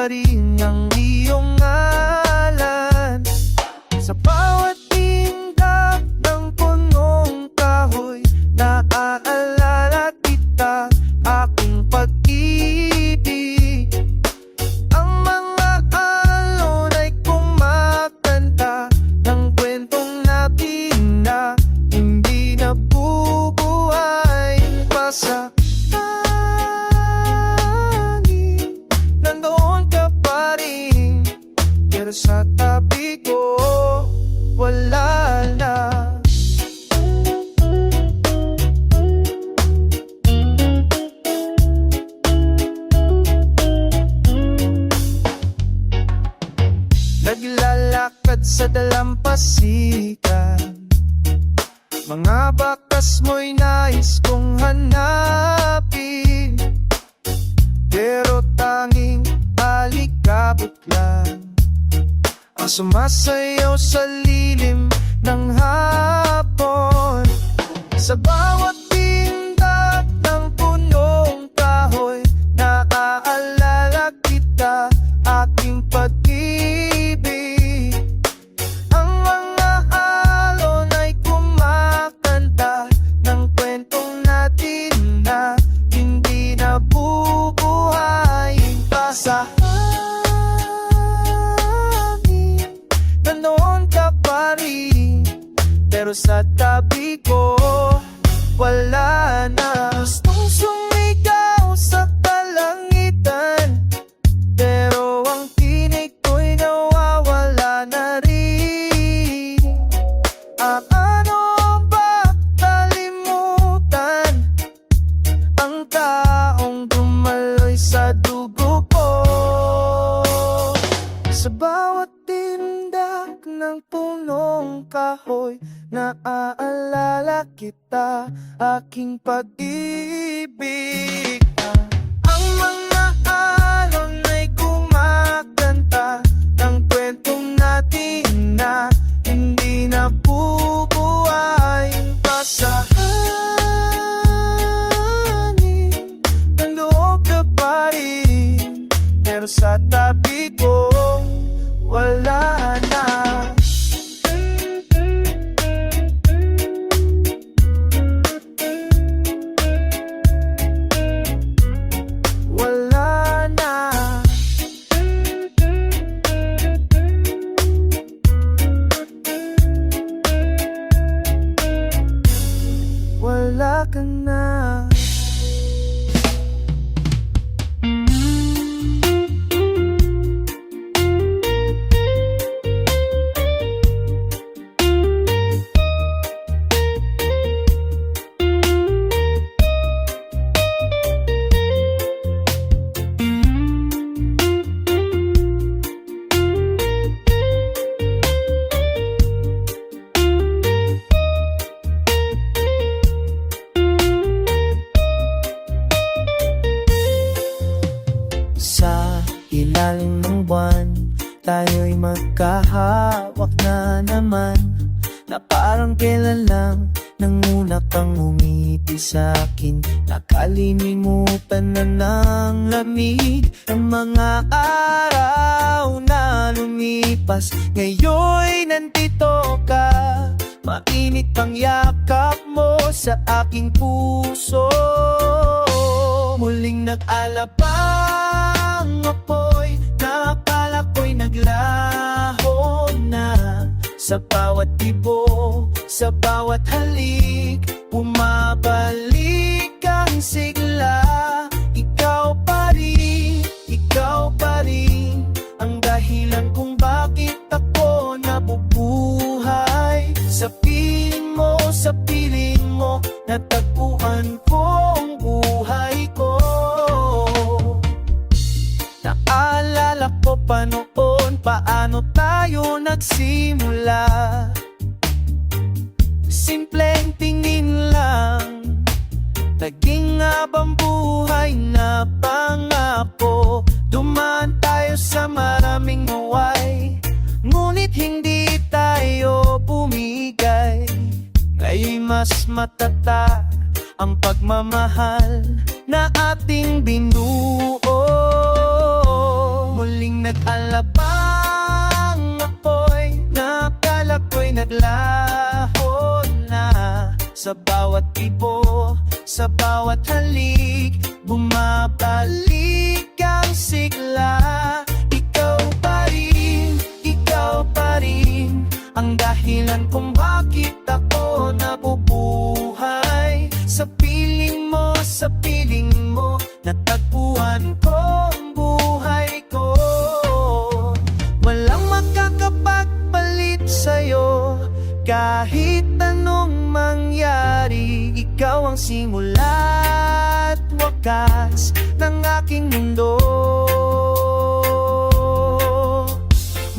rin ang iyong ngalan. Sa bawat tindak ng punong kahoy, naaalala kita, aking pag-ibig. Ang mga alon ay kumakanta ng kwentong natin na hindi nabubuhay pa sa hangin. Nandoon ka pa rin, pero sa tabi ko wala na. Naglalakad sa dalampasigan, mga bakas mo'y nais kong hanapin, pero tanging alikabok lang ang sumasayaw sa lilim ng hapon. Sa bawat tindak ng punong kahoy, naaalala kita, aking pag-ibig. Ang mga alon ay kumakanta ng kwentong natin na hindi nabubuhayin pa sa hangin. Nanoon ka pa rin, pero sa tabi ko wala na. Gustong sumigaw sa kalangitan, pero ang tinig ko'y nawawala na rin. Ano ba kalimutan ang taong dumaloy sa dugo ko? Sa bawat tindak ng punong kahoy, naaalala kita, aking pag-ibig. Ang mga alon ay kumakanta ng kwentong natin na hindi nabubuhayin pa sa hangin. Nandoon ka pa rin, pero sa tabi ko wala na. Wala na. Wala ka na. Sa ilalim ng buwan, tayo'y magkahawak na naman, na parang kailan lang nanguna kang umiti sa'kin. Nakalilimutan na ng lamig ng mga araw na lumipas. Ngayon'y nandito ka, mainit pang yakap mo sa aking puso. Muling nag-alabang apoy, na akala ko'y naglaho na. Sa bawat tibo, sa bawat halik, bumabalik ang sigla. Ikaw pa rin ang dahilan kung bakit ako nabubuhay. Sa piling mo, natagpuan ko ang buhay ko. Naalala ko pa noon, paano tayo nagsimula. Simpleng tingin lang, naging habang buhay na pangako. Dumaan tayo sa maraming huway, ngunit hindi tayo bumigay. Ngayon'y mas matatag ang pagmamahal na ating binuo. Muling nag-alabang apoy, nakala ko'y naglaho na. Sa bawat ibo, sa bawat halik, bumabalik ang sigla. Ikaw pa rin ang dahilan kung bakit ako nabubuhay. Sa piling mo, natagpuan ko ang buhay ko. Walang makakapagpalit sa'yo, kahit anong mangyari. Ikaw ang simula at wakas ng aking mundo.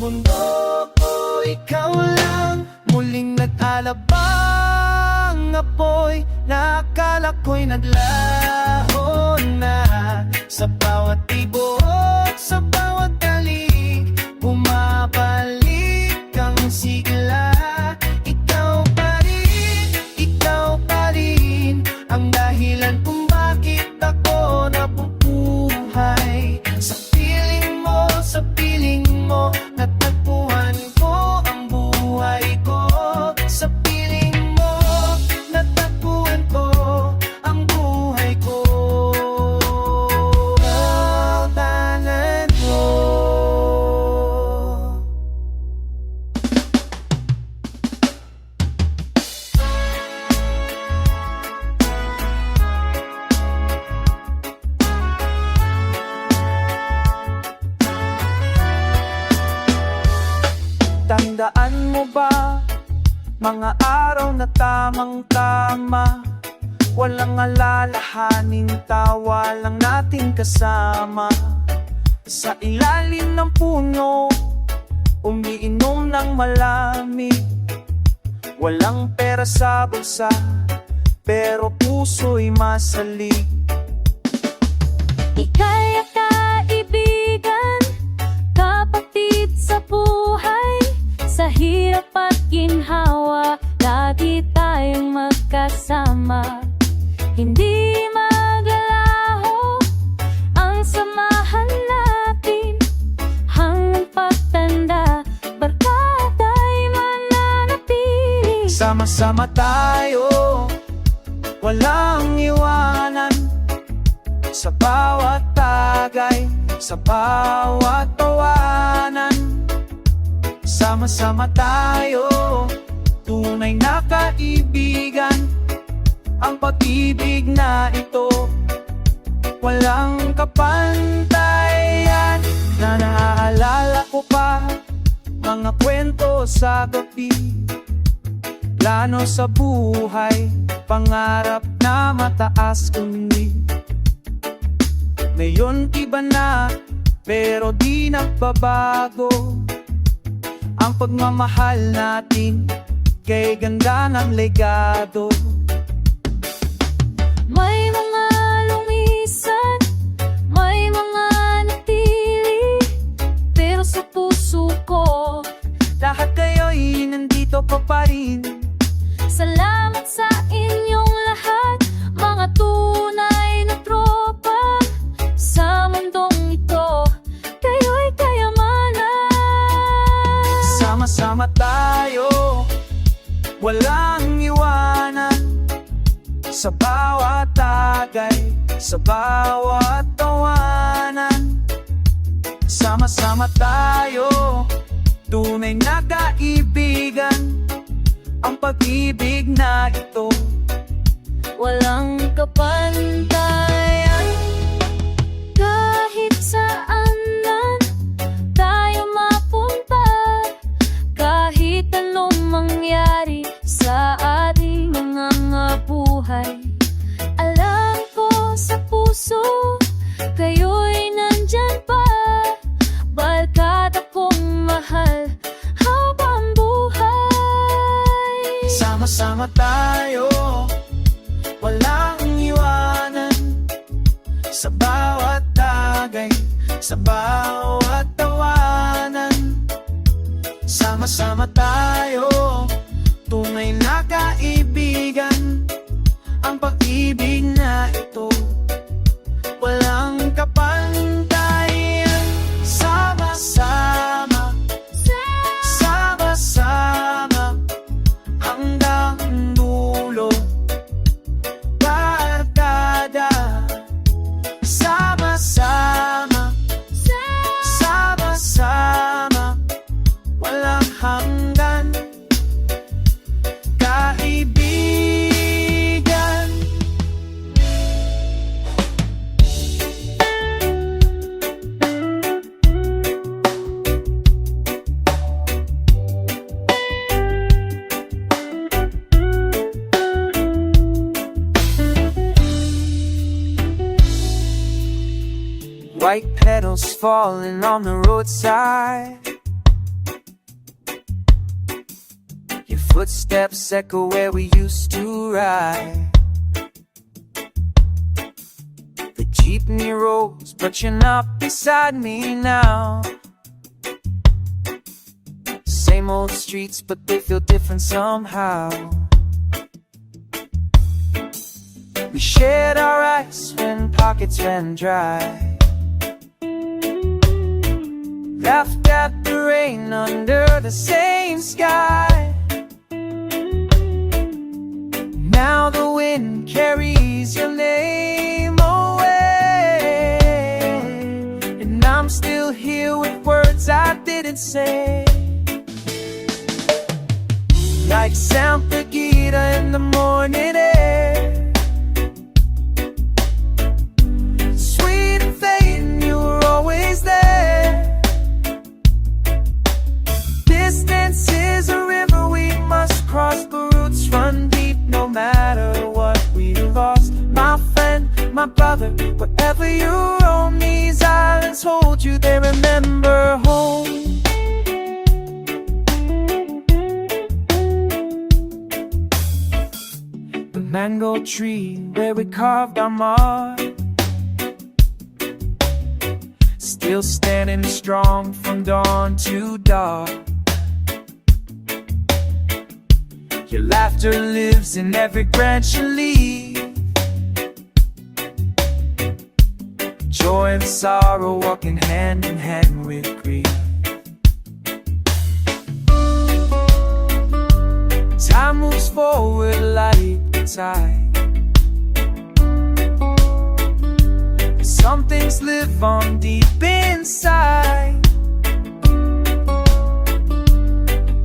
Mundo ko, ikaw lang. Muling nag-alabang apoy, na akala ko'y naglaho na. Sa bawat ibot, sa bawat galing, bumabalik ang sigla. Ikaw pa rin ang dahilan kung bakit ako nabubuhay. Sa piling mo, natagpuan ko ang buhay ko. Sa piling mo, natagpuan ko ang buhay ko. Tanan mo. Tandaan mo ba mga araw na tamang-tama, walang alalahaning tawa lang nating kasama. Sa ilalim ng puno, umiinom ng malamig. Walang pera sa bulsa, pero puso'y masalig. Ika'y kaibigan, kapatid sa buhay. Sa hirap at ginhawa, lagi tayong magkasama. Hindi maglalaho ang samahan natin, hanggang pagtanda, barkada'y mananatili. Sama-sama tayo, walang iwanan. Sa bawat tagay, sa bawat tawanan. Sama-sama tayo, tunay na kaibigan. Ang pag-ibig na ito, walang kapantayan. Na naaalala ko pa mga kwento sa gabi, plano sa buhay, pangarap na mataas kundi. Ngayon iba na, pero di nagbabago ang pagmamahal natin, kay ganda ng legado. May mga lumisan, may mga natili, pero sa puso ko, lahat kayo'y nandito pa rin. salamat sa inyong lahat, mga tunay na tropa. Sa mundong ito, kayo'y kayamanan. Sama-sama tayo, walang iwanan. Sa bawat tagay, sa bawat tawanan. Sama-sama tayo, tunay na kaibigan. Ang pag-ibig na ito, Walang kapantayan. Kahit saan man tayo mapunta, kahit anong mangyari sa ating mga buhay, alam ko sa puso, kayo'y nandyan pa. Barkada kong mahal habang buhay. sama-sama tayo, walang iwanan. Sa bawat tagay, sa bawat tawanan. Sama-sama tayo, tunay na kaibigan. Ang pag-ibig na ito, walang kapantayan. Sa petals falling on the roadside. Your footsteps echo where we used to ride. The jeepney rolls, but you're not beside me now. Same old streets, but they feel different somehow. We shared our ice when pockets ran dry. Laughed at the rain under the same sky. Now the wind carries your name away, and I'm still here with words I didn't say. Like Santa Gita in the morning air, sweet and fading, you were always there. Distance is a river we must cross, the roots run deep no matter what we lost. My friend, my brother, wherever you roam, these islands hold you, they remember home. Mango tree where we carved our mark, still standing strong from dawn to dark. Your laughter lives in every branch you leave. Joy and sorrow walking hand in hand with grief. Time moves forward like the tide. Some things live on deep inside.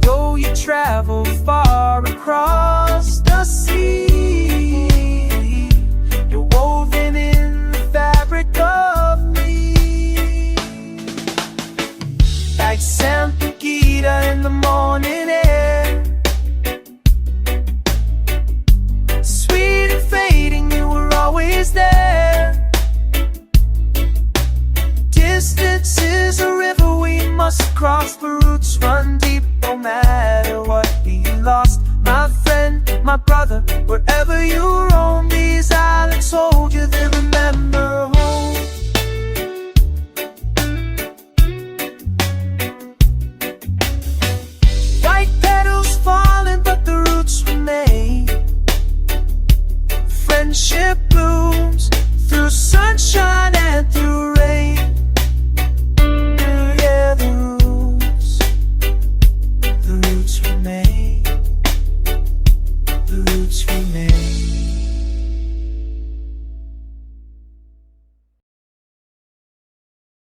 Though you travel far across the sea, you're woven in the fabric of me. Like Santa Gita in the morning air, sweet and fading, you were always there. Distance is a river we must cross, the roots run deep no matter what we lost. My friend, my brother, wherever you roam, these islands hold you, they remember home. White petals falling, but the roots remain. Friendship blooms through sunshine